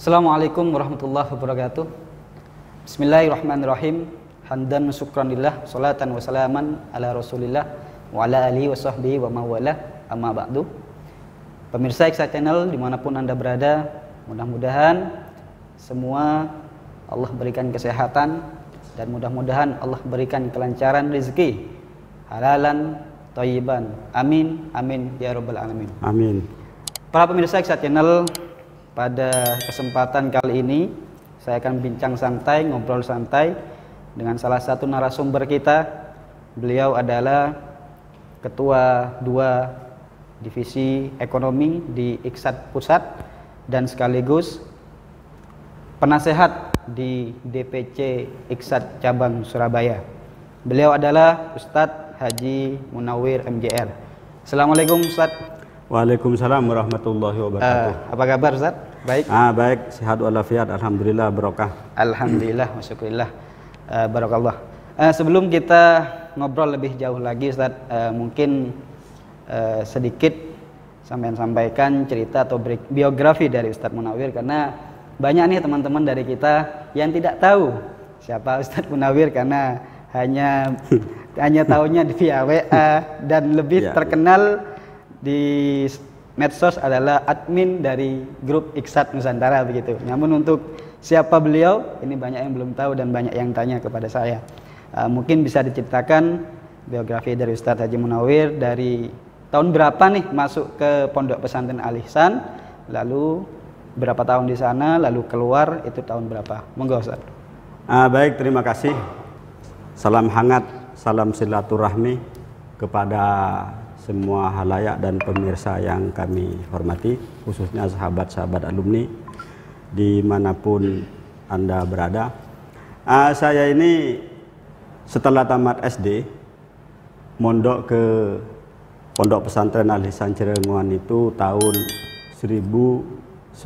Assalamualaikum warahmatullahi wabarakatuh. Bismillahirrahmanirrahim. Hamdan syukranillah, salatan wassalaman ala Rasulillah wa ala alihi wa sahbihi wa mawala, amma ba'du. Pemirsa Iksa Channel dimanapun Anda berada, mudah-mudahan semua Allah berikan kesehatan dan mudah-mudahan Allah berikan kelancaran rezeki, halalan, thayyiban. Amin, amin ya rabbal alamin. Amin. Para pemirsa Iksa Channel, pada kesempatan kali ini saya akan bincang santai, ngobrol santai dengan salah satu narasumber kita. Beliau adalah Ketua 2 Divisi Ekonomi di IKSAT Pusat dan sekaligus penasehat di DPC IKSAT Cabang Surabaya. Beliau adalah Ustadz Haji Munawir MJR. Assalamualaikum Ustadz. Waalaikumsalam warahmatullahi wabarakatuh. Apa kabar Ustaz? Baik. Baik, sehat walafiat, alhamdulillah barokah. Alhamdulillah, masyaallah. Barakallah. Sebelum kita ngobrol lebih jauh lagi Ustaz, mungkin sedikit sampean sampaikan cerita atau biografi dari Ustadz Munawir, karena banyak nih teman-teman dari kita yang tidak tahu siapa Ustadz Munawir karena hanya tahunya via WA dan lebih terkenal di medsos adalah admin dari grup IKSAT Nusantara begitu. Namun untuk siapa beliau ini banyak yang belum tahu dan banyak yang tanya kepada saya. Mungkin bisa diceritakan biografi dari Ustadz Haji Munawir, dari tahun berapa nih masuk ke Pondok Pesantren Al Ihsan, lalu berapa tahun di sana, lalu keluar itu tahun berapa? Monggo Ustadz. Baik, terima kasih. Salam hangat, salam silaturahmi kepada semua halayak dan pemirsa yang kami hormati, khususnya sahabat-sahabat alumni dimanapun Anda berada. Saya ini setelah tamat SD mondok ke Pondok Pesantren Al Ihsan Cirenguan itu tahun 1979.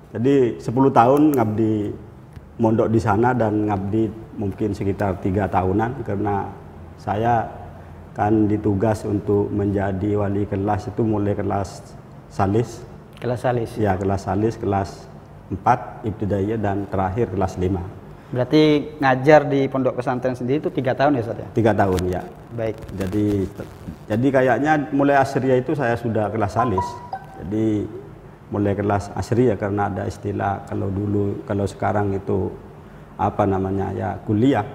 Jadi 10 tahun ngabdi mondok di sana dan ngabdi mungkin sekitar 3 tahunan, karena saya kan ditugas untuk menjadi wali kelas itu mulai kelas salis. Kelas salis. Ya, kelas salis, kelas 4 ibtidaiyah dan terakhir kelas 5. Berarti ngajar di pondok pesantren sendiri itu 3 tahun ya Ustaz ya? 3 tahun ya. Baik. Jadi kayaknya mulai asriyah itu saya sudah kelas salis. Jadi mulai kelas asriyah karena ada istilah kalau sekarang itu apa namanya ya kuliah,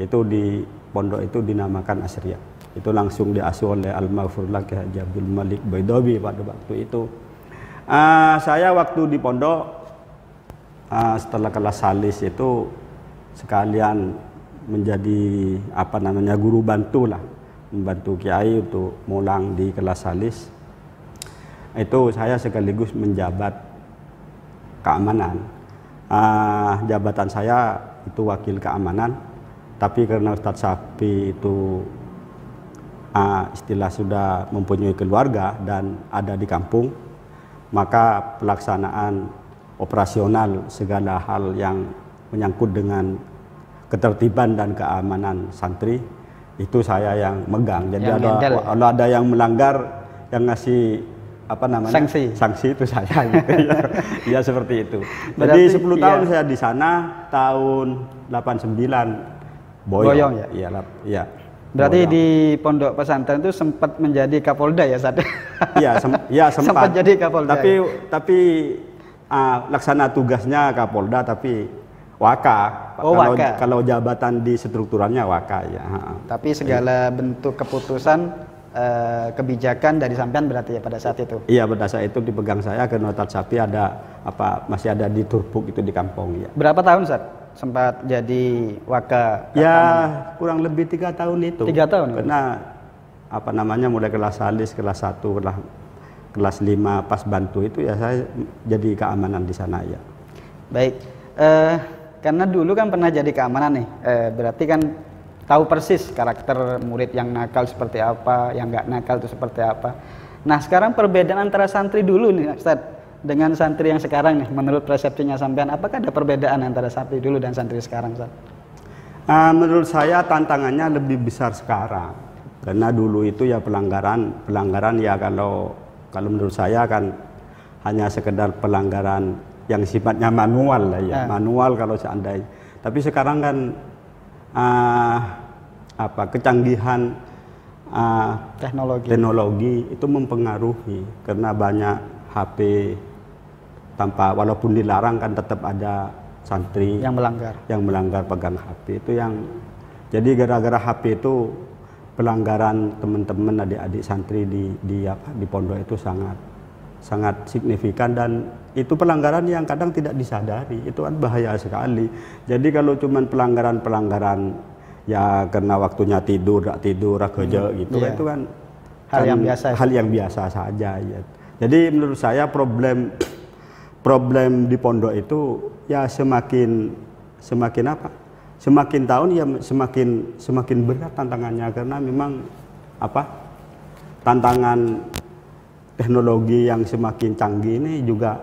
itu di pondok itu dinamakan asriyah. Itu langsung diasuh oleh Al-Maghfurullah Haji Abdul Malik Baidowi pada waktu itu. Saya waktu di pondok setelah kelas salis itu sekalian menjadi apa namanya guru bantu lah, membantu kiai untuk mulang di kelas salis. Itu saya sekaligus menjabat keamanan. Jabatan saya itu wakil keamanan, tapi karena Ustadz Safi itu istilah sudah mempunyai keluarga dan ada di kampung, maka pelaksanaan operasional segala hal yang menyangkut dengan ketertiban dan keamanan santri itu saya yang megang. Jadi kalau ada yang melanggar, yang ngasih apa namanya sanksi itu saya gitu ya. Ya seperti itu. Berarti, jadi 10 tahun saya di sana, tahun 89 boyong ya. Iya. Berarti boyong. Di pondok pesantren itu sempat menjadi Kapolda ya Ustaz? Iya sempat jadi Kapolda. Tapi laksana tugasnya Kapolda tapi Waka. Kalau jabatan di strukturannya Waka ya. Tapi segala bentuk keputusan kebijakan dari sampean berarti ya pada saat itu? Iya, pada saat itu dipegang saya karena Ustadz Safi masih ada di Turbuk itu di kampung ya. Berapa tahun Ustaz sempat jadi Waka? Ya kurang lebih 3 tahun itu. 3 tahun? Karena apa namanya mulai kelas salis, kelas 1, kelas 5 pas bantu itu ya saya jadi keamanan di sana ya. Baik, karena dulu kan pernah jadi keamanan nih, berarti kan tahu persis karakter murid yang nakal seperti apa, yang nggak nakal itu seperti apa. Nah sekarang perbedaan antara santri dulu nih Ustaz dengan santri yang sekarang nih, menurut persepsinya sampean, apakah ada perbedaan antara santri dulu dan santri sekarang Ustaz? Menurut saya tantangannya lebih besar sekarang, karena dulu itu ya pelanggaran ya kalau Kalau menurut saya kan hanya sekedar pelanggaran yang sifatnya manual lah ya, manual kalau seandainya. Tapi sekarang kan kecanggihan teknologi itu mempengaruhi, karena banyak HP tanpa, walaupun dilarang kan tetap ada santri yang melanggar pegang HP itu. Yang jadi gara-gara HP itu pelanggaran teman-teman adik-adik santri di pondok itu sangat signifikan, dan itu pelanggaran yang kadang tidak disadari, itu kan bahaya sekali. Jadi kalau cuman pelanggaran ya karena waktunya tidur kerja gitu, itu kan hal yang biasa saja ya. Jadi menurut saya problem di pondok itu ya semakin tahun ya semakin berat tantangannya, karena memang tantangan teknologi yang semakin canggih ini juga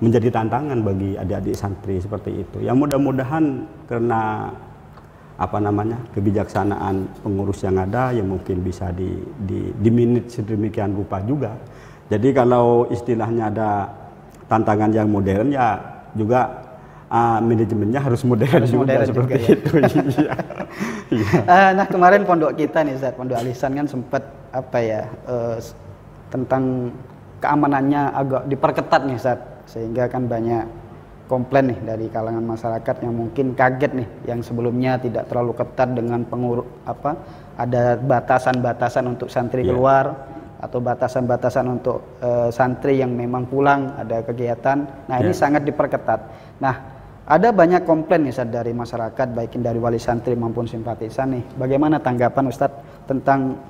menjadi tantangan bagi adik-adik santri seperti itu. Ya mudah-mudahan karena kebijaksanaan pengurus yang ada yang mungkin bisa di minute sedemikian rupa juga. Jadi kalau istilahnya ada tantangan yang modern ya juga manajemennya harus modern juga seperti ya. Itu. Nah kemarin pondok kita nih Ustaz, Pondok Al-Ihsan kan sempat tentang keamanannya agak diperketat nih Ustaz, sehingga kan banyak komplain nih dari kalangan masyarakat yang mungkin kaget nih, yang sebelumnya tidak terlalu ketat dengan ada batasan-batasan untuk santri keluar atau batasan-batasan untuk santri yang memang pulang ada kegiatan. Nah ini sangat diperketat. Nah ada banyak komplain nih Ustaz dari masyarakat, baik dari wali santri maupun simpatisan nih. Bagaimana tanggapan Ustadz tentang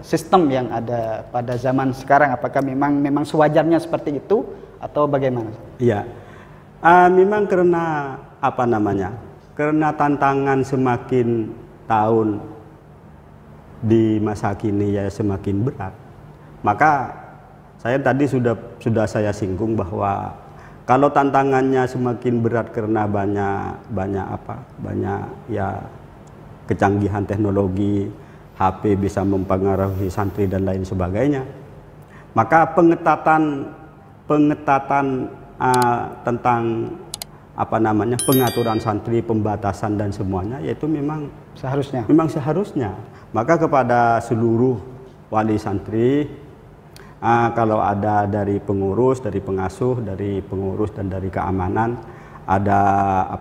sistem yang ada pada zaman sekarang? Apakah memang sewajarnya seperti itu atau bagaimana? Iya, memang karena karena tantangan semakin tahun di masa kini ya semakin berat. Maka saya tadi sudah saya singgung bahwa kalau tantangannya semakin berat karena banyak kecanggihan teknologi, HP bisa mempengaruhi santri dan lain sebagainya, maka pengetatan tentang pengaturan santri, pembatasan dan semuanya, yaitu memang seharusnya. Maka kepada seluruh wali santri, kalau ada dari pengurus, dari pengasuh, dari pengurus dan dari keamanan, ada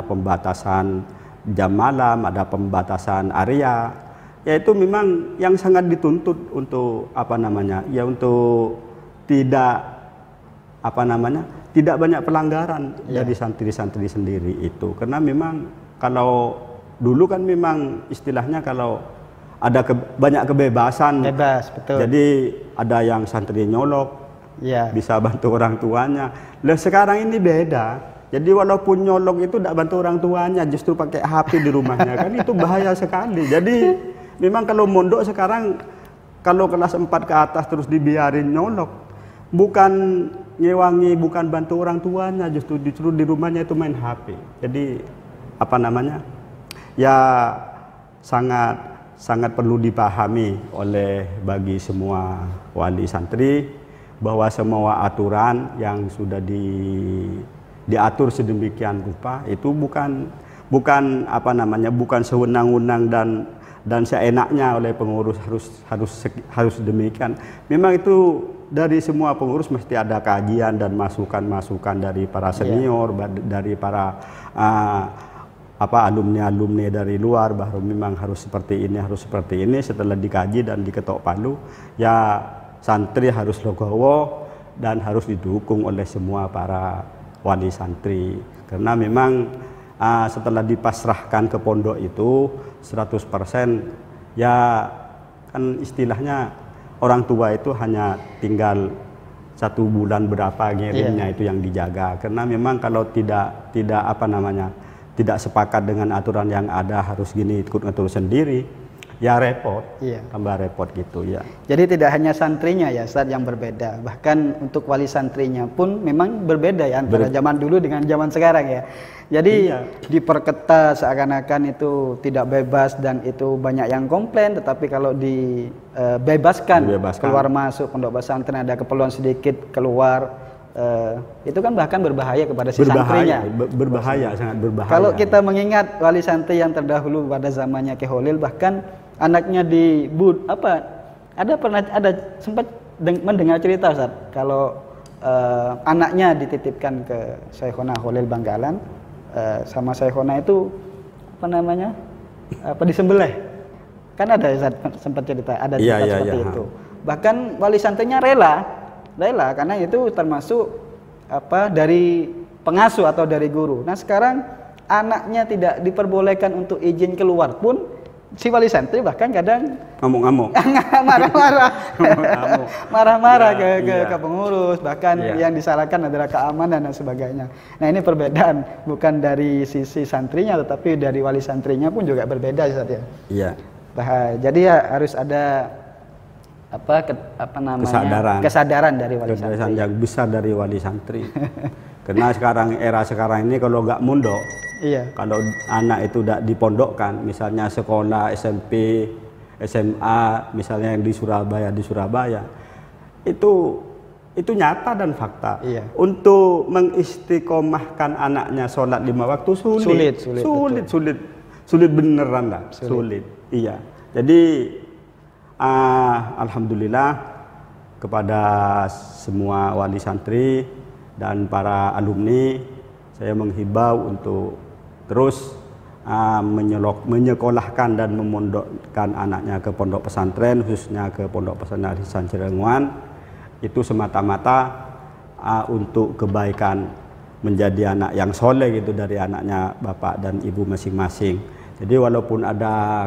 pembatasan jam malam, ada pembatasan area, yaitu memang yang sangat dituntut untuk untuk tidak banyak pelanggaran dari santri-santri sendiri itu. Karena memang kalau dulu kan memang istilahnya kalau ada banyak kebebasan, betul. Jadi ada yang santri nyolok, bisa bantu orang tuanya. Sekarang ini beda. Jadi walaupun nyolok itu tidak bantu orang tuanya, justru pakai HP di rumahnya, kan itu bahaya sekali. Jadi memang kalau mondok sekarang, kalau kelas 4 ke atas terus dibiarin nyolok, bukan nyewangi, bukan bantu orang tuanya, justru di rumahnya itu main HP. Jadi ya sangat perlu dipahami bagi semua wali santri bahwa semua aturan yang sudah diatur sedemikian rupa itu bukan sewenang-wenang dan seenaknya oleh pengurus harus demikian. Memang itu dari semua pengurus mesti ada kajian dan masukan dari para senior, dari para alumni dari luar, bahwa memang harus seperti ini. Setelah dikaji dan diketok palu, ya santri harus legowo dan harus didukung oleh semua para wali santri. Karena memang setelah dipasrahkan ke pondok itu 100%, ya kan istilahnya orang tua itu hanya tinggal 1 bulan berapa ngirimnya itu yang dijaga. Karena memang kalau tidak tidak sepakat dengan aturan yang ada, harus gini ikut ngatur sendiri, ya repot, Iya. tambah repot gitu ya. Jadi tidak hanya santrinya ya Ustaz yang berbeda, bahkan untuk wali santrinya pun memang berbeda ya antara zaman dulu dengan zaman sekarang ya. Jadi diperketat seakan-akan itu tidak bebas dan itu banyak yang komplain, tetapi kalau dibebaskan keluar masuk pondok pesantren ada keperluan sedikit keluar, itu kan bahkan berbahaya kepada si santrinya. Berbahaya, sangat berbahaya. Kalau kita mengingat wali santri yang terdahulu pada zamannya Ki Holil, bahkan anaknya ada sempat mendengar cerita Ustaz, kalau anaknya dititipkan ke Syekhona Holil Bangkalan, sama Syekhona itu disembelih. Kan ada Ustaz sempat cerita, ada cerita seperti itu. Bahkan wali santrinya rela karena itu termasuk dari pengasuh atau dari guru. Nah sekarang anaknya tidak diperbolehkan untuk izin keluar pun si wali santri bahkan kadang ngamuk-ngamuk, marah-marah ke pengurus, bahkan yang disalahkan adalah keamanan dan sebagainya. Nah ini perbedaan bukan dari sisi santrinya, tetapi dari wali santrinya pun juga berbeda Ustaz ya. Iya. Jadi ya harus ada kesadaran dari wali santri yang besar dari wali santri. Karena era sekarang ini kalau nggak mondok, kalau anak itu tidak dipondokkan, misalnya sekolah SMP, SMA, misalnya yang di Surabaya, itu nyata dan fakta. Untuk mengistiqomahkan anaknya sholat 5 waktu sulit beneran lah, sulit. Iya. Jadi alhamdulillah kepada semua wali santri dan para alumni, saya menghimbau untuk terus menyekolahkan dan memondokkan anaknya ke pondok pesantren, khususnya ke pondok pesantren Ihsan Cirenguan. Itu semata-mata untuk kebaikan menjadi anak yang soleh gitu dari anaknya bapak dan ibu masing-masing. Jadi walaupun ada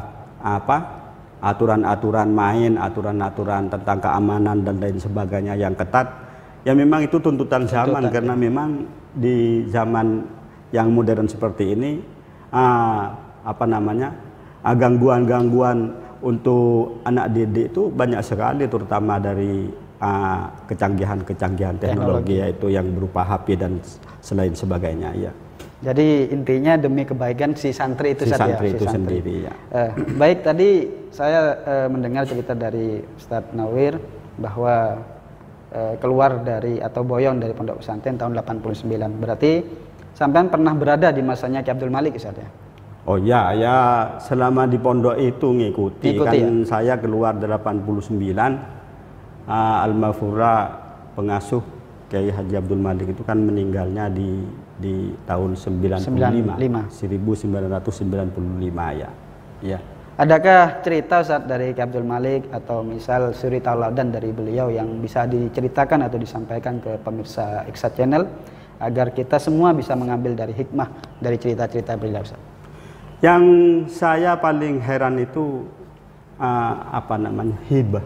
aturan-aturan main, aturan-aturan tentang keamanan dan lain sebagainya yang ketat, ya memang itu tuntutan zaman, karena memang di zaman yang modern seperti ini gangguan-gangguan untuk anak didik itu banyak sekali, terutama dari kecanggihan teknologi yaitu yang berupa HP dan selain sebagainya ya. Jadi intinya demi kebaikan si santri itu sendiri ya. Baik, tadi saya mendengar cerita dari Ustadz Nawir bahwa keluar dari atau boyong dari pondok pesantren tahun 89. Berarti sampean pernah berada di masanya Ki Abdul Malik Ustaz ya? Oh ya, selama di pondok itu ngikuti kan ya? Saya keluar 89, Al-Mafura pengasuh Kiai Haji Abdul Malik itu kan meninggalnya di tahun 1995 ya. Ya. Adakah cerita Ustaz dari Ki Abdul Malik atau misal suri tauladan dari beliau yang bisa diceritakan atau disampaikan ke pemirsa Ikhsad Channel agar kita semua bisa mengambil dari hikmah dari cerita-cerita beliau Ustaz? Yang saya paling heran itu hibah.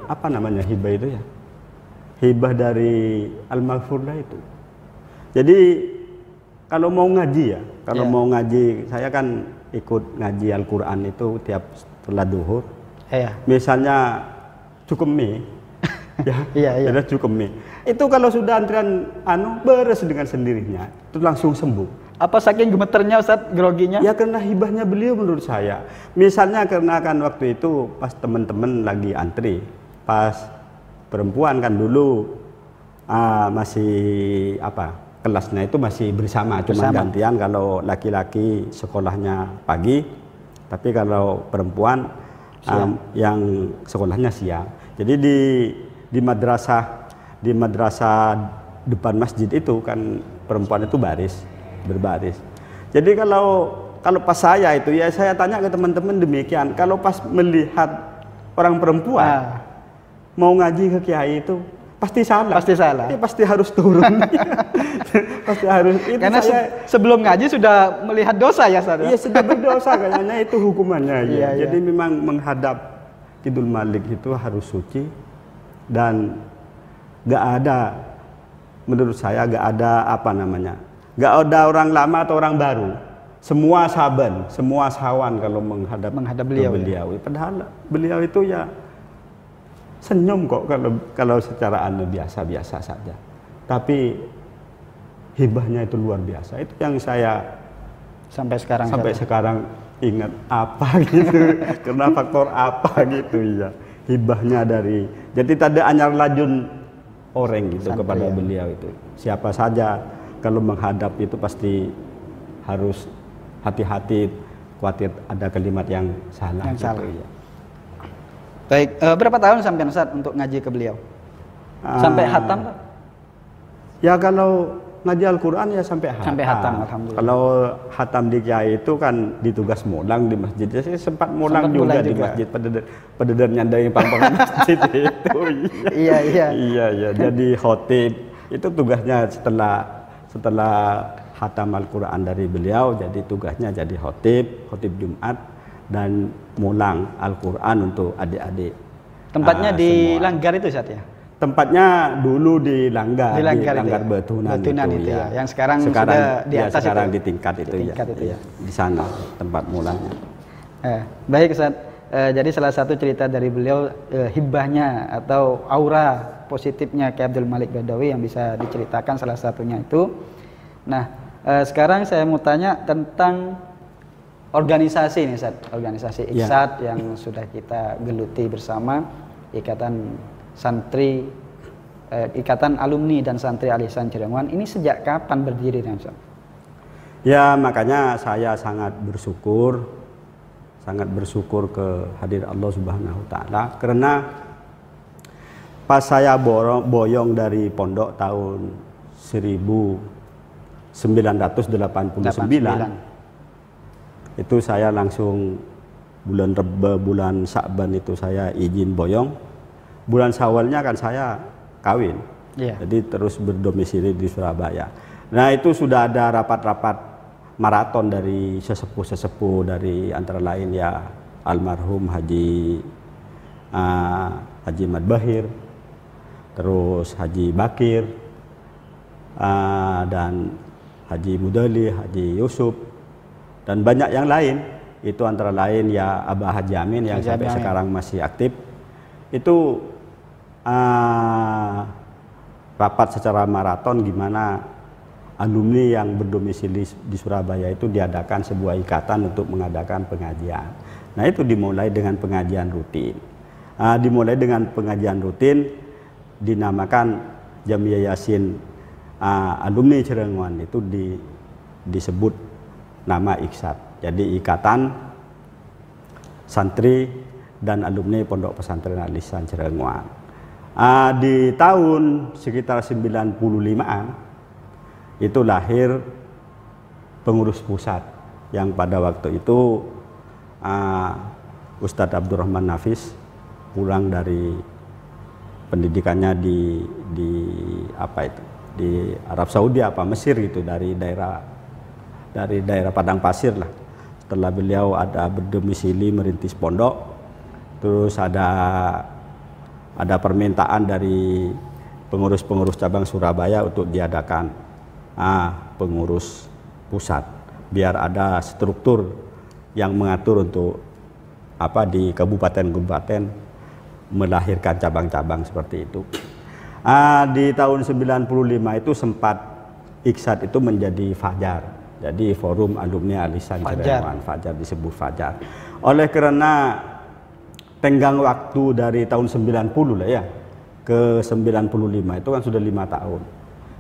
Apa namanya hibah itu ya? Hibah dari Al-Maghfurlah itu. Jadi kalau mau ngaji mau ngaji, saya kan ikut ngaji Al-Quran itu tiap setelah duhur. Misalnya cukup mie, cukup mie. Itu kalau sudah antrian beres dengan sendirinya, itu langsung sembuh. Apa saking gemeternya Ustaz, groginya? Ya karena hibahnya beliau menurut saya. Misalnya karena kan waktu itu pas teman-teman lagi antri, pas perempuan kan dulu masih kelasnya itu masih bersama, cuma gantian kalau laki-laki sekolahnya pagi, tapi kalau perempuan yang sekolahnya siang. Jadi di madrasah depan masjid itu kan perempuan itu berbaris. Jadi kalau pas saya itu ya saya tanya ke teman-teman demikian, kalau pas melihat orang perempuan mau ngaji ke kiai itu pasti salah. Ya, pasti harus turun. Pasti harus. Itu karena sebelum ngaji sudah melihat dosa ya Ustaz. Iya, sudah berdosa kayaknya itu hukumannya ya. Jadi memang menghadap Kidul Malik itu harus suci dan menurut saya nggak ada orang lama atau orang baru semua saban, semua sawan kalau menghadap beliau, beliau. Ya. Padahal beliau itu ya senyum kok kalau secara biasa-biasa saja. Tapi hibahnya itu luar biasa. Itu yang saya sampai sekarang ingat apa gitu. Karena faktor apa gitu ya. Hibahnya dari, jadi tadi anyar lajun orang gitu santri, kepada beliau itu. Siapa saja kalau menghadap itu pasti harus hati-hati, khawatir ada kalimat yang salah. Yang gitu, salah. Ya. Baik, berapa tahun sampai Ustaz untuk ngaji ke beliau? Sampai hatam? Ya kalau ngaji Al-Quran ya sampai hatam. Alhamdulillah. Kalau hatam di Kiai itu kan ditugas mulang di masjid. Saya sempat mulang juga di masjid pada nyandai pangpangan masjid itu. Iya. Jadi khotib itu tugasnya setelah hatam Al-Quran dari beliau, jadi tugasnya jadi khotib Jumat dan mulang Al-Quran untuk adik-adik. Tempatnya di semua. Langgar itu Ustaz ya? Tempatnya dulu di Langgar Betunan itu ya. Yang sekarang sudah di atas sekarang itu. Di tingkat itu ya. Di sana tempat mulanya. Baik Ustaz. Jadi salah satu cerita dari beliau hibahnya atau aura positifnya Kiai Abdul Malik Badawi yang bisa diceritakan salah satunya itu. Nah, sekarang saya mau tanya tentang organisasi ini Ustaz. Organisasi IKSAD yang sudah kita geluti bersama, Ikatan Alumni dan Santri Al-Ihsan Cirenguan. Ini sejak kapan berdiri Ustaz? Ya, makanya saya sangat bersyukur kehadirat Allah Subhanahu wa taala, karena pas saya boyong dari pondok tahun 1989 itu saya langsung bulan Sa'ban itu saya izin boyong. Bulan Syawalnya kan saya kawin, jadi terus berdomisili di Surabaya. Nah itu sudah ada rapat-rapat maraton dari sesepuh dari antara lain ya almarhum Haji Mad Bahir, terus Haji Bakir, dan Haji Mudali, Haji Yusuf, dan banyak yang lain. Itu antara lain ya Abah Haji Amin yang sampai sekarang masih aktif. Itu rapat secara maraton gimana alumni yang berdomisili di Surabaya itu diadakan sebuah ikatan untuk mengadakan pengajian. Nah itu dimulai dengan pengajian rutin. Dinamakan Jamiah Yasin Alumni Cirenguan, itu disebut nama IKSAD. Jadi Ikatan Santri dan Alumni Pondok Pesantren Al-Ihsan Cirenguan. Di tahun sekitar 95-an itu lahir pengurus pusat yang pada waktu itu Ustadz Abdurrahman Nafis pulang dari pendidikannya di Arab Saudi Mesir gitu, dari daerah Padang Pasir lah. Setelah beliau ada berdomisili merintis pondok, terus ada permintaan dari pengurus cabang Surabaya untuk diadakan pengurus pusat, biar ada struktur yang mengatur untuk di kabupaten-kabupaten melahirkan cabang-cabang seperti itu. Di tahun 95 itu sempat IKSAD itu menjadi Fajar, jadi Forum Alumni Al-Ihsan Cirenguan. Fajar disebut Fajar oleh karena tenggang waktu dari tahun 90 lah ya ke 95 itu kan sudah 5 tahun.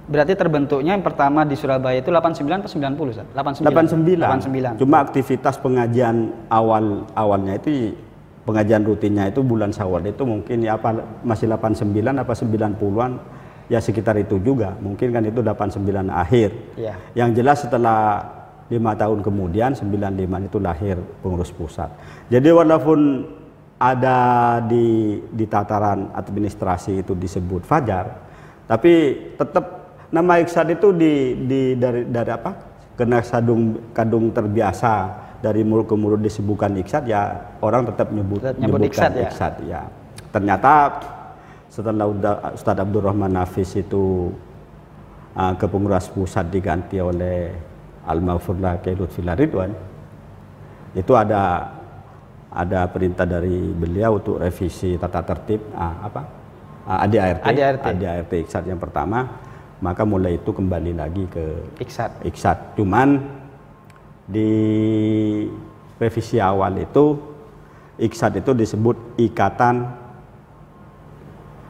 Berarti terbentuknya yang pertama di Surabaya itu 89 atau 90 Ustaz? 89. Cuma aktivitas pengajian awalnya itu, pengajian rutinnya itu bulan Syawal itu mungkin ya masih 89 apa 90-an ya, sekitar itu juga. Mungkin kan itu 89 akhir. Ya. Yang jelas setelah 5 tahun kemudian 95 itu lahir pengurus pusat. Jadi walaupun ada di tataran administrasi itu disebut Fajar, tapi tetap nama IKSAD itu dari karena kadung terbiasa dari mulut ke mulut disebutkan IKSAD, ya orang tetap nyebutkan IKSAD ya. Ternyata setelah Ustadz Abdurrahman Nafis itu kepengurus pusat diganti oleh Al-Maghfurlah Kiai Lutfillah Ridwan, itu ada perintah dari beliau untuk revisi tata tertib ADART Iksat yang pertama, maka mulai itu kembali lagi ke Iksat. Cuman di revisi awal itu Iksat itu disebut Ikatan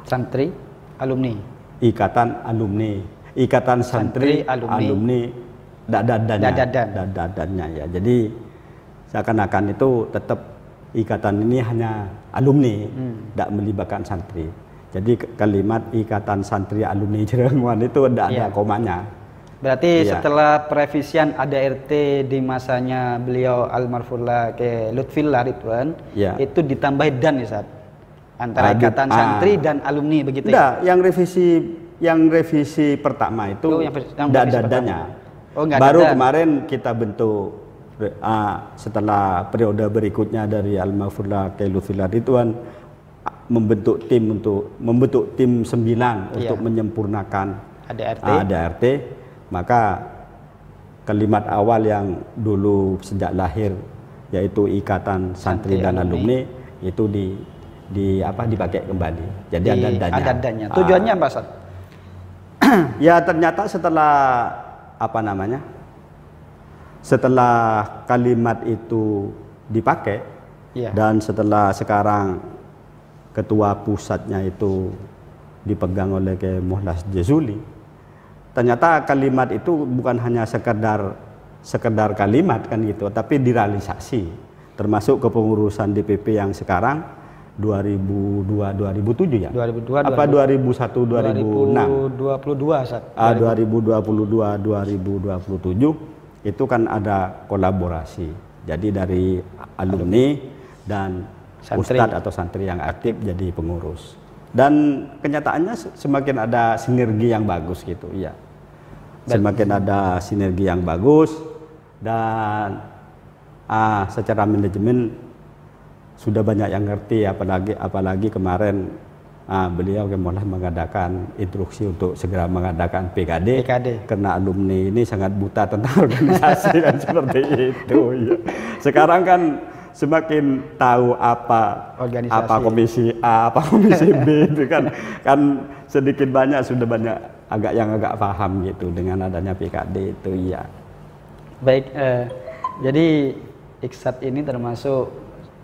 Santri Alumni. Ikatan Santri Alumni Dadannya ya. Jadi seakan-akan itu tetap ikatan ini hanya alumni, tidak melibatkan santri. Jadi kalimat Ikatan Santri Alumni Cirebon itu tidak ada komanya. Berarti setelah perevisian ADART di masanya beliau Al-Marfullah ke Lutfillah Ridwan, itu ditambah dan Ustaz, antara Ikatan Santri dan alumni begitu ya? Yang revisi pertama itu dadanya. Baru kemarin kita bentuk setelah periode berikutnya dari Al-Maghfurlah Kiai Lutfillah Ridwan membentuk tim 9 untuk menyempurnakan ADART. Maka kalimat awal yang dulu sejak lahir yaitu Ikatan Santri dan Alumni itu dipakai kembali. Jadi ada dadanya. Tujuannya apa, Ustaz? Ya ternyata setelah kalimat itu dipakai dan setelah sekarang ketua pusatnya itu dipegang oleh Kiai Mukhlas Jazuli, ternyata kalimat itu bukan hanya sekedar kalimat kan gitu, tapi direalisasi, termasuk kepengurusan DPP yang sekarang 2002-2007 ya? 2002 apa 2001-2006? 2022 Ustaz. 2022-2027 itu kan ada kolaborasi. Jadi dari alumni dan ustadz atau santri yang aktif jadi pengurus. Dan kenyataannya semakin ada sinergi yang bagus gitu, ya. Semakin ada sinergi yang bagus dan secara manajemen sudah banyak yang ngerti, apalagi kemarin beliau mulai mengadakan instruksi untuk segera mengadakan PKD. Karena alumni ini sangat buta tentang organisasi kan seperti itu. Ya. Sekarang kan semakin tahu apa komisi A, apa komisi B itu kan sedikit banyak sudah banyak agak paham gitu dengan adanya PKD itu ya. Baik, jadi Iksat ini termasuk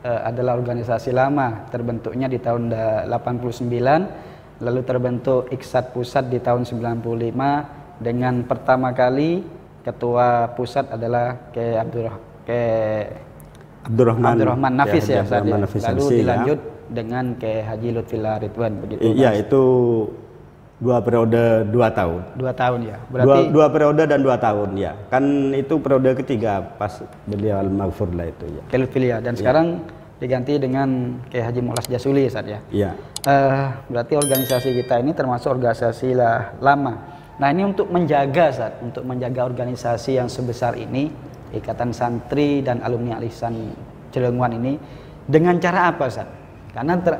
adalah organisasi lama, terbentuknya di tahun 89, lalu terbentuk Iksat Pusat di tahun 95 dengan pertama kali ketua pusat adalah Abdurrahman Nafis ya, lalu dilanjut dengan Haji Lutfillah Ridwan begitu. Iya, itu 2 periode 2 tahun. 2 tahun ya. Berarti 2 periode dan 2 tahun ya. Kan itu periode ketiga pas beliau Al-Maghfurlah itu ya. Lutfillah dan sekarang diganti dengan Haji Mukhlas Jazuli saat ya. Iya. Berarti organisasi kita ini termasuk organisasi lama. Nah, ini untuk menjaga organisasi yang sebesar ini, Ikatan Santri dan Alumni Al-Ihsan Cileunguan ini, dengan cara apa, Ustaz?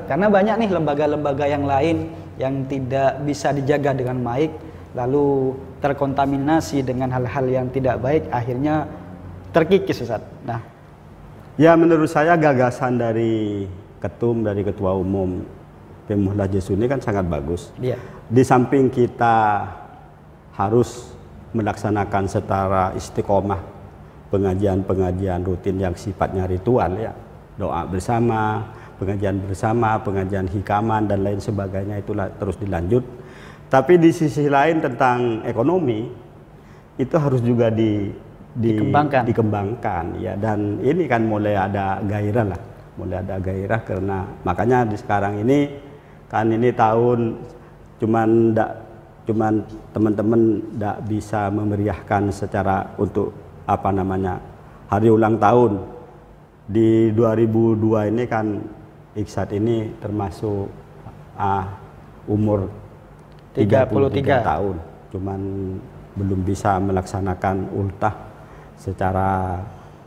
Karena banyak nih lembaga-lembaga yang lain yang tidak bisa dijaga dengan baik, lalu terkontaminasi dengan hal-hal yang tidak baik, akhirnya terkikis, Ustaz. Nah, ya menurut saya gagasan dari ketua umum Kiai Mukhlas Jazuli kan sangat bagus. Iya. Di samping kita harus melaksanakan secara istiqomah pengajian-pengajian rutin yang sifatnya ritual ya, doa bersama, pengajian hikaman dan lain sebagainya itulah terus dilanjut. Tapi di sisi lain tentang ekonomi itu harus juga dikembangkan ya, dan ini kan mulai ada gairah karena makanya di sekarang ini kan ini tahun cuman teman-teman tidak bisa memeriahkan secara untuk hari ulang tahun di 2002 ini kan Iksat ini termasuk umur 33 tahun, cuman belum bisa melaksanakan ultah secara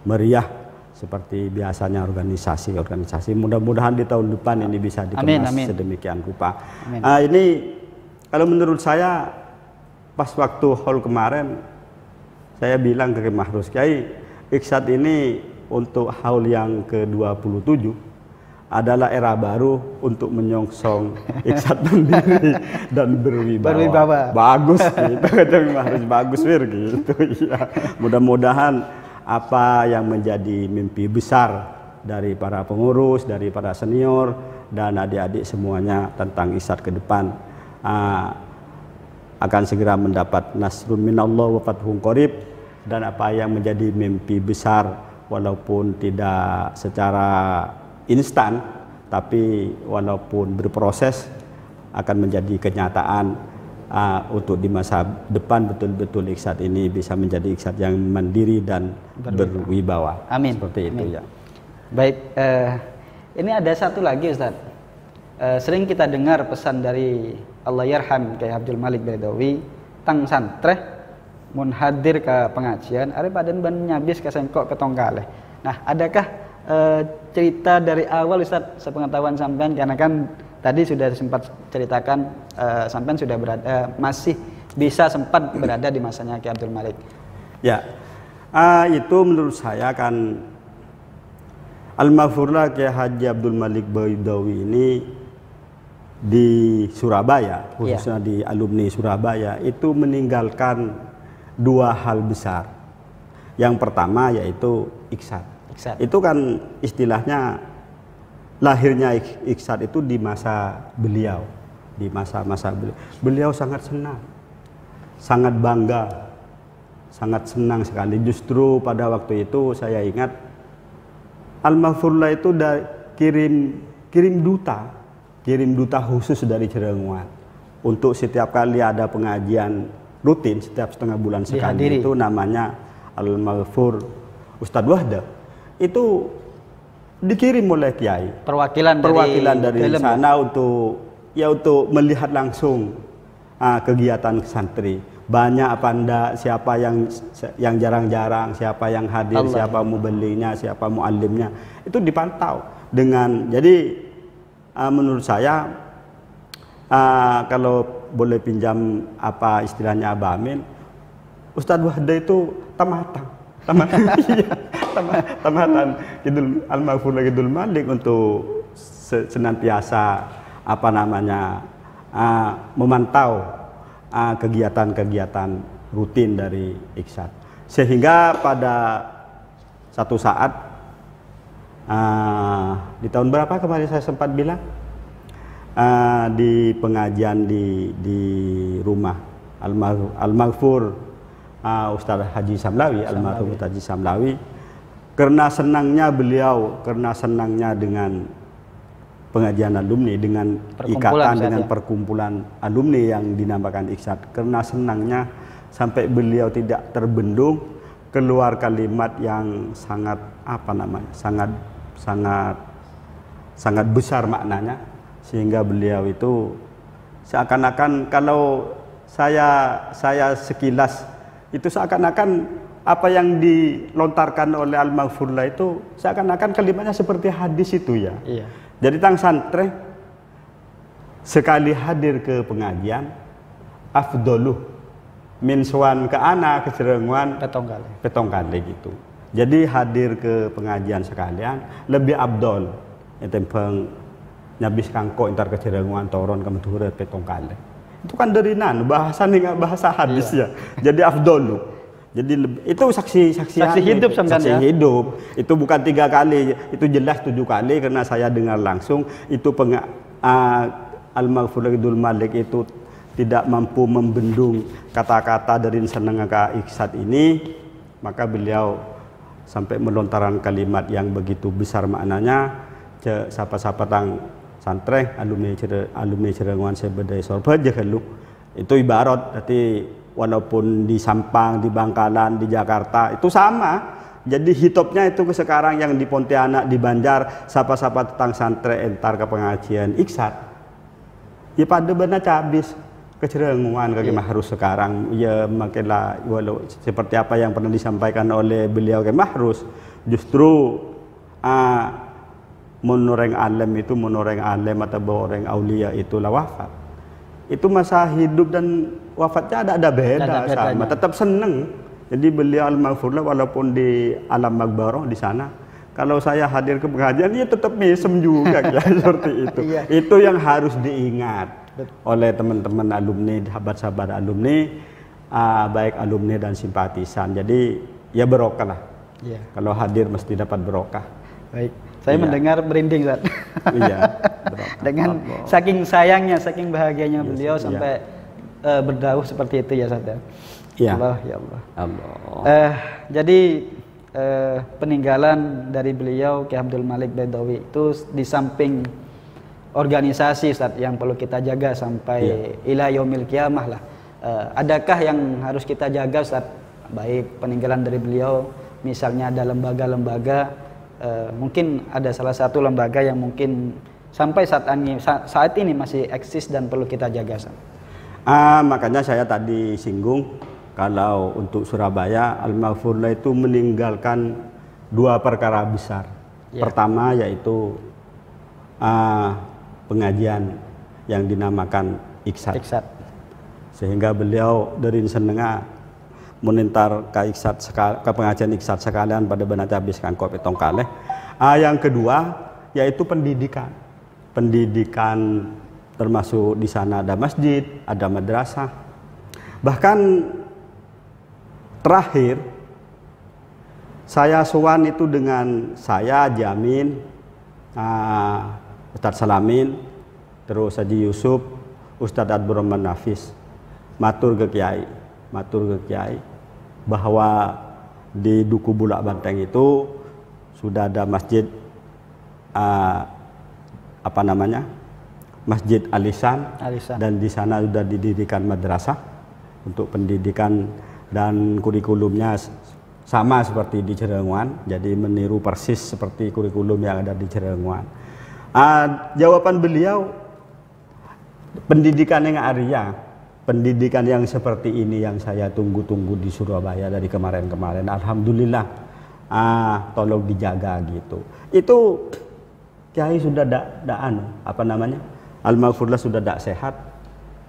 meriah seperti biasanya organisasi. Mudah-mudahan di tahun depan ini bisa dikemas sedemikian rupa. Ini kalau menurut saya pas waktu haul kemarin saya bilang ke Mahrus, Kiai, Iksad ini untuk haul yang ke-27 adalah era baru untuk menyongsong Iksad mandiri dan berwibawa. Bagus gitu, kata Mahrus, bagus Wir gitu. Ya. Mudah-mudahan apa yang menjadi mimpi besar dari para pengurus, dari para senior dan adik-adik semuanya tentang Iksad ke depan akan segera mendapat nasrun minallah wa fathun qarib, dan apa yang menjadi mimpi besar walaupun tidak secara instan tapi walaupun berproses akan menjadi kenyataan untuk di masa depan betul-betul Iksad ini bisa menjadi Iksad yang mandiri dan berwibawa. Amin. Seperti itu. Amin. Ya. Baik, ini ada satu lagi Ustaz. Sering kita dengar pesan dari Allahyarham Kyai Abdul Malik Baidawi tang santreh mun hadir ke pengajian are paden ban nyabis ke sengkok ke tongkaleh. Nah, adakah cerita dari awal Ustaz sepengetahuan sampean, karena kan tadi sudah sempat ceritakan sampean sudah masih bisa sempat berada di masanya Kyai Abdul Malik. Ya, itu menurut saya kan Al-Maghfurlah Kyai Haji Abdul Malik Baidawi ini di Surabaya, khususnya di alumni Surabaya, itu meninggalkan dua hal besar. Yang pertama yaitu Iksad. Itu kan istilahnya lahirnya Iksad itu di masa beliau, di masa-masa beliau sangat senang, sangat bangga, sangat senang sekali. Justru pada waktu itu saya ingat Al-Maghfurlah itu kirim duta khusus dari Cirenguan untuk setiap kali ada pengajian rutin setiap setengah bulan sekali, itu namanya Al-Maghfur Ustadz Wahda, itu dikirim oleh Kiai perwakilan dari sana untuk melihat langsung kegiatan santri. Banyak apa enggak, siapa yang jarang-jarang, siapa yang hadir, siapa mubellinya, siapa muallimnya, itu dipantau dengan. Jadi menurut saya kalau boleh pinjam apa istilahnya Abah Amin, Ustadz Wahda itu tamatan Al-Maghfurlah Kidul Malik untuk senantiasa memantau kegiatan-kegiatan rutin dari Iksad, sehingga pada satu saat di tahun berapa kemarin saya sempat bilang di pengajian di rumah Al-Maghfur Ustadz Haji Samlawi, Al-Maghfur Haji Samlawi, karena senangnya beliau, karena senangnya dengan pengajian alumni, dengan ikatan, dengan perkumpulan alumni yang dinamakan Iksad, karena senangnya sampai beliau tidak terbendung keluar kalimat yang sangat sangat besar maknanya, sehingga beliau itu seakan-akan, kalau saya sekilas itu seakan-akan apa yang dilontarkan oleh Al-Maghfurlah itu seakan-akan kalimatnya seperti hadis itu ya. Iya. Jadi tang santre sekali hadir ke pengajian afdoluh min suan ke ana ke Cirenguan petong kali gitu. Jadi hadir ke pengajian sekalian lebih abdol etempeng nyabis kangko entar ke Cirenguan toron ke Madura petong kali. Itu kan dari bahasa hadis ya. Jadi afdoluh. Jadi itu saksi hidup, saksi hidup. Itu bukan 3 kali, itu jelas 7 kali karena saya dengar langsung. Itu Al-Maghfurlah Kidul Malik itu tidak mampu membendung kata-kata dari senangaka Iksad ini, maka beliau sampai melontarkan kalimat yang begitu besar maknanya. Sapa-sapa tang santreh alumni Cirenguan sebedai sorba aja kalau itu ibarat berarti walaupun di Sampang, di Bangkalan, di Jakarta itu sama. Jadi hitopnya itu ke sekarang yang di Pontianak, di Banjar, sapa-sapa tentang santre entar ke pengajian Iksad. Ya pada benar cabis ke Cirenguan ke Mahrus sekarang. Ya makinlah walau seperti apa yang pernah disampaikan oleh beliau ke Mahrus. Justru menoreng alim atau orang aulia itulah wafat. Itu masa hidup dan wafatnya ada beda sama, tetap seneng Jadi beliau almarhumlah walaupun di alam Magbaroh di sana, kalau saya hadir ke pengajian dia tetap mesem juga ya seperti itu. Iya. Itu yang harus diingat oleh teman-teman alumni, sahabat-sahabat alumni, baik alumni dan simpatisan. Jadi ya barokah lah. Iya. Kalau hadir mesti dapat barokah. Baik. Saya Iya. mendengar merinding, Ustaz. Iya. barokah. Dengan Allah. saking sayangnya, saking bahagianya Yes, beliau iya. sampai berdauh seperti itu ya, Ustaz. Iya. Allah, ya Allah. Allah. Jadi peninggalan dari beliau Ki Abdul Malik Baidowi itu di samping organisasi, Ustaz, yang perlu kita jaga sampai ila yaumil qiyamah lah. Adakah yang harus kita jaga, Ustaz? Baik peninggalan dari beliau, misalnya ada lembaga-lembaga, mungkin ada salah satu lembaga yang mungkin sampai saat ini masih eksis dan perlu kita jaga, Ustaz. Makanya saya tadi singgung kalau untuk Surabaya almarhumlah itu meninggalkan 2 perkara besar. Ya. Pertama yaitu pengajian yang dinamakan Iksat. Iksat. Sehingga beliau dari senengah menintar ke pengajian Iksat sekalian pada benata habis kangkop etong kaleh. Yang kedua yaitu pendidikan. Pendidikan termasuk di sana ada masjid, ada madrasah. Bahkan terakhir saya sowan itu dengan saya Jamin, Ustadz Salamin, terus Haji Yusuf, Ustadz Abdurrahman Nafis, matur ke Kiai bahwa di Duku Bulak Banteng itu sudah ada masjid Masjid Alisan. Dan di sana sudah didirikan madrasah untuk pendidikan dan kurikulumnya sama seperti di Cirenguan, jadi meniru persis seperti kurikulum yang ada di Cirenguan. Jawaban beliau, pendidikan yang Arya, pendidikan yang seperti ini yang saya tunggu-tunggu di Surabaya dari kemarin-kemarin, alhamdulillah, tolong dijaga gitu. Itu Kiai sudah almarhumlah sudah tidak sehat,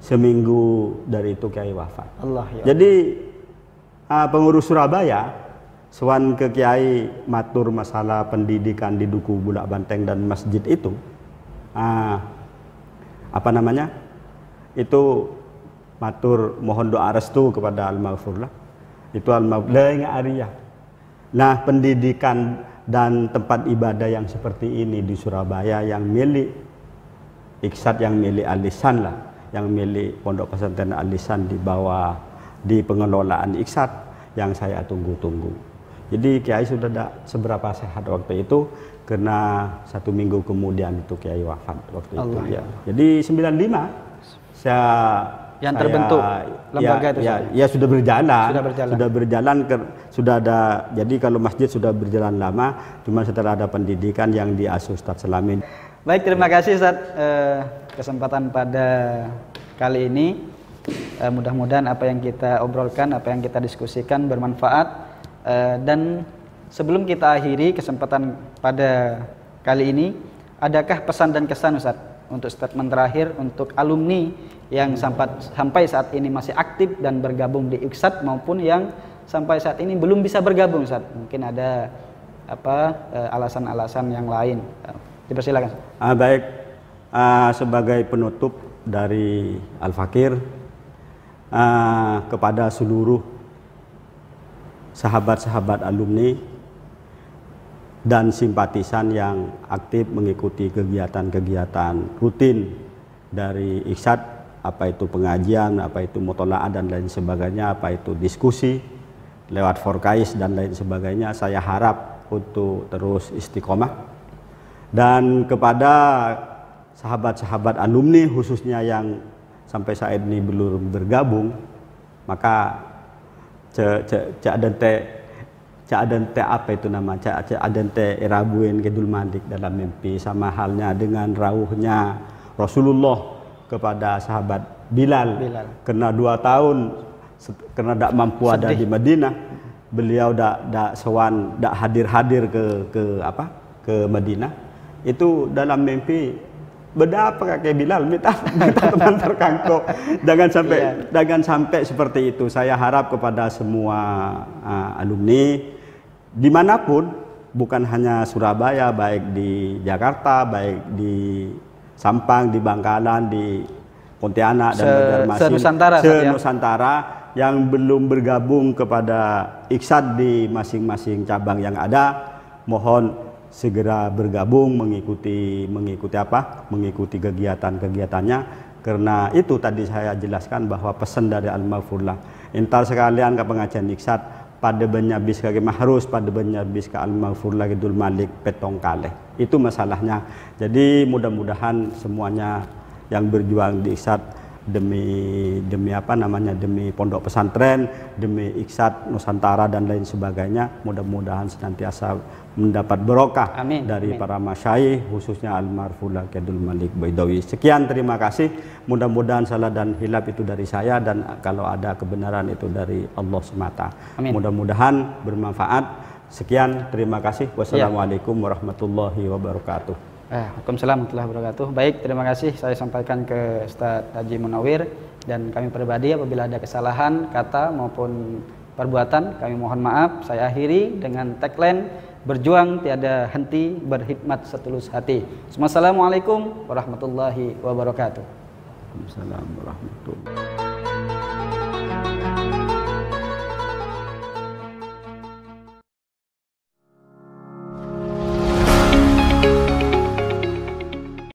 seminggu dari itu Kiai wafat. Allah, ya Allah. Jadi pengurus Surabaya sowan ke Kiai matur masalah pendidikan di Duku Bulak Banteng dan masjid itu, itu matur mohon doa restu kepada almarhumlah. Itu almarhumlah Arya. Nah, pendidikan dan tempat ibadah yang seperti ini di Surabaya yang milik Iksat, yang milik Alisan lah, yang milik Pondok Pesantren Alisan di pengelolaan Iksat yang saya tunggu-tunggu. Jadi Kiai sudah tidak seberapa sehat waktu itu, karena 1 minggu kemudian itu Kiai wafat waktu itu. Ya. Jadi 95 yang terbentuk lembaga itu sudah berjalan, sudah ada. Jadi kalau masjid sudah berjalan lama, cuma setelah ada pendidikan yang diasuh Ustadz Salamin. Baik, terima kasih Ustaz kesempatan pada kali ini. Mudah-mudahan apa yang kita obrolkan, apa yang kita diskusikan bermanfaat. Dan sebelum kita akhiri kesempatan pada kali ini, adakah pesan dan kesan Ustaz untuk statement terakhir untuk alumni yang sampai saat ini masih aktif dan bergabung di Iksat maupun yang sampai saat ini belum bisa bergabung, Ustaz? Mungkin ada alasan-alasan yang lain. Dipersilakan. Baik, sebagai penutup dari Al-Fakir, kepada seluruh sahabat-sahabat alumni dan simpatisan yang aktif mengikuti kegiatan-kegiatan rutin dari Iksat, apa itu pengajian, apa itu mutola'ah dan lain sebagainya, apa itu diskusi lewat Forkais dan lain sebagainya, saya harap untuk terus istiqomah. Dan kepada sahabat-sahabat alumni khususnya yang sampai saat ini belum bergabung, maka cak adente apa itu nama, cak adente erabuin Kedul Malik dalam mimpi, sama halnya dengan rawuhnya Rasulullah kepada sahabat Bilal. Karena 2 tahun karena tidak mampu ada di Madinah, beliau tidak hadir ke Madinah. Itu dalam mimpi beda apa kakek Bilal, minta teman terkangkok. Jangan sampai seperti itu. Saya harap kepada semua alumni dimanapun, bukan hanya Surabaya, baik di Jakarta, baik di Sampang, di Bangkalan, di Pontianak dan Banjarmasin, se-Nusantara yang belum bergabung kepada Iksad di masing-masing cabang yang ada, mohon segera bergabung mengikuti kegiatan-kegiatannya, karena itu tadi saya jelaskan bahwa pesan dari Al-Maghfurlah entar sekalian ke pengajian Iksad pada benyabis ke mahrus, pada benyabis ke Al-Maghfurlah Kidul Malik petong kaleh, itu masalahnya. Jadi mudah-mudahan semuanya yang berjuang di Iksad demi pondok pesantren, demi Iksad Nusantara dan lain sebagainya, mudah-mudahan senantiasa mendapat berkah dari para masyayikh, khususnya Al-Maghfurlah Kidul Malik Baidawi. Sekian, terima kasih. Mudah-mudahan salah dan hilaf itu dari saya, dan kalau ada kebenaran itu dari Allah semata. Mudah-mudahan bermanfaat. Sekian, terima kasih. Wassalamualaikum warahmatullahi wabarakatuh. Waalaikumsalam warahmatullahi wabarakatuh. Baik, terima kasih saya sampaikan ke Ustadz Haji Munawir, dan kami pribadi apabila ada kesalahan kata maupun perbuatan kami mohon maaf. Saya akhiri dengan tagline berjuang tiada henti, berkhidmat setulus hati. Assalamualaikum warahmatullahi wabarakatuh. Waalaikumsalam warahmatullahi wabarakatuh.